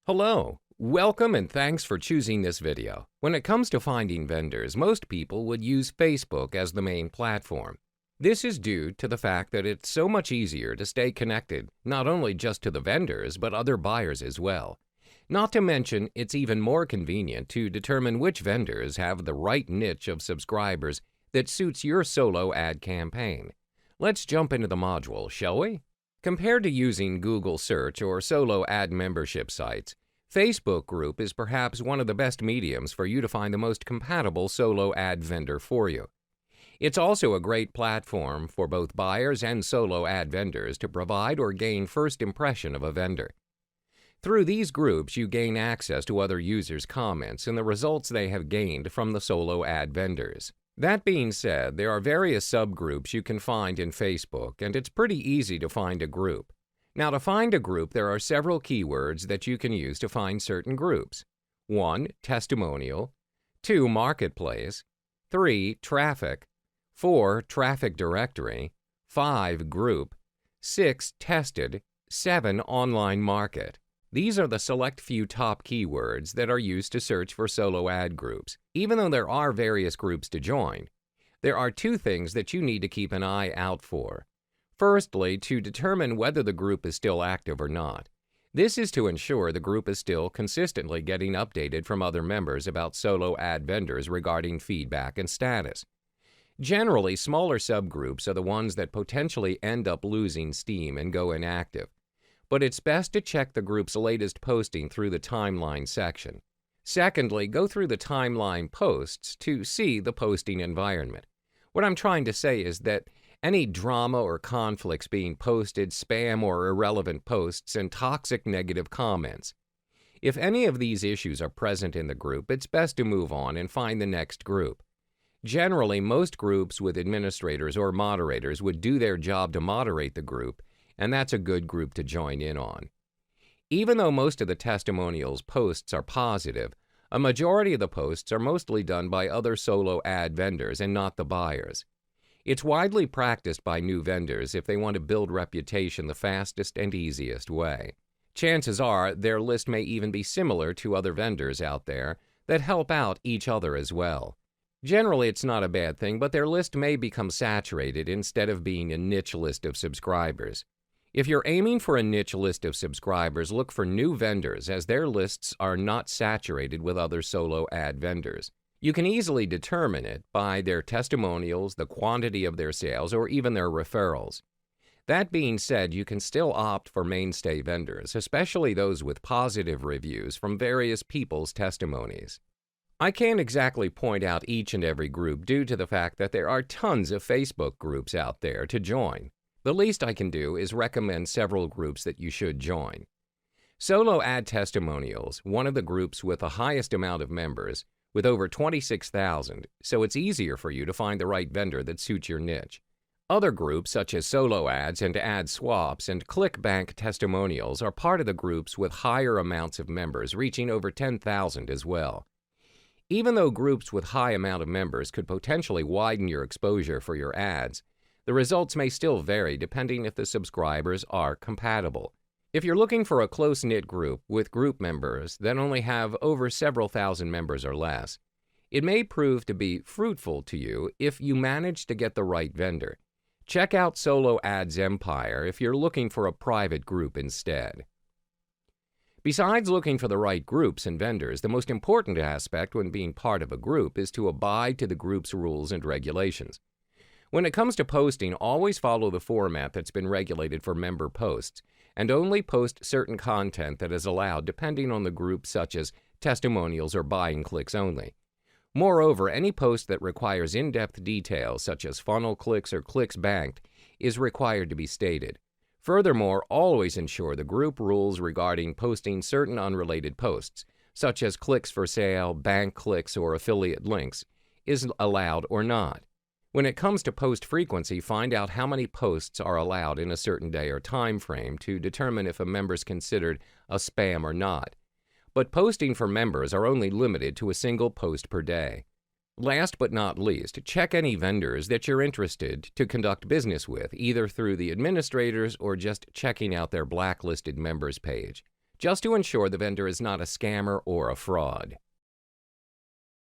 Hello, welcome and thanks for choosing this video. When it comes to finding vendors, most people would use Facebook as the main platform. This is due to the fact that it's so much easier to stay connected, not only just to the vendors, but other buyers as well. Not to mention, it's even more convenient to determine which vendors have the right niche of subscribers that suits your solo ad campaign. Let's jump into the module, shall we? Compared to using Google search or solo ad membership sites, Facebook group is perhaps one of the best mediums for you to find the most compatible solo ad vendor for you. It's also a great platform for both buyers and solo ad vendors to provide or gain first impression of a vendor. Through these groups, you gain access to other users' comments and the results they have gained from the solo ad vendors. That being said, there are various subgroups you can find in Facebook, and it's pretty easy to find a group. Now, to find a group, there are several keywords that you can use to find certain groups. 1. Testimonial. 2. Marketplace. 3. Traffic. 4. Traffic directory. 5. Group. 6. Tested. 7. Online market. These are the select few top keywords that are used to search for solo ad groups. Even though there are various groups to join, there are two things that you need to keep an eye out for. Firstly, to determine whether the group is still active or not. This is to ensure the group is still consistently getting updated from other members about solo ad vendors regarding feedback and status. Generally, smaller subgroups are the ones that potentially end up losing steam and go inactive. But it's best to check the group's latest posting through the timeline section. Secondly, go through the timeline posts to see the posting environment. What I'm trying to say is that any drama or conflicts being posted, spam or irrelevant posts, and toxic negative comments. If any of these issues are present in the group, it's best to move on and find the next group. Generally, most groups with administrators or moderators would do their job to moderate the group, and that's a good group to join in on. Even though most of the testimonials posts are positive, a majority of the posts are mostly done by other solo ad vendors and not the buyers. It's widely practiced by new vendors if they want to build reputation the fastest and easiest way. Chances are their list may even be similar to other vendors out there that help out each other as well. Generally, it's not a bad thing, but their list may become saturated instead of being a niche list of subscribers. If you're aiming for a niche list of subscribers, look for new vendors as their lists are not saturated with other solo ad vendors. You can easily determine it by their testimonials, the quantity of their sales, or even their referrals. That being said, you can still opt for mainstay vendors, especially those with positive reviews from various people's testimonies. I can't exactly point out each and every group due to the fact that there are tons of Facebook groups out there to join. The least I can do is recommend several groups that you should join. Solo Ad Testimonials, one of the groups with the highest amount of members, with over 26,000, so it's easier for you to find the right vendor that suits your niche. Other groups such as Solo Ads and Ad Swaps and ClickBank Testimonials are part of the groups with higher amounts of members, reaching over 10,000 as well. Even though groups with high amount of members could potentially widen your exposure for your ads, the results may still vary depending if the subscribers are compatible. If you're looking for a close-knit group with group members that only have over several thousand members or less, it may prove to be fruitful to you if you manage to get the right vendor. Check out Solo Ads Empire if you're looking for a private group instead. Besides looking for the right groups and vendors, the most important aspect when being part of a group is to abide to the group's rules and regulations. When it comes to posting, always follow the format that's been regulated for member posts, and only post certain content that is allowed depending on the group, such as testimonials or buying clicks only. Moreover, any post that requires in-depth details, such as funnel clicks or clicks banked, is required to be stated. Furthermore, always ensure the group rules regarding posting certain unrelated posts, such as clicks for sale, bank clicks, or affiliate links, is allowed or not. When it comes to post frequency, find out how many posts are allowed in a certain day or time frame to determine if a member is considered a spam or not. But posting for members are only limited to a single post per day. Last but not least, check any vendors that you're interested to conduct business with, either through the administrators or just checking out their blacklisted members page. just to ensure the vendor is not a scammer or a fraud.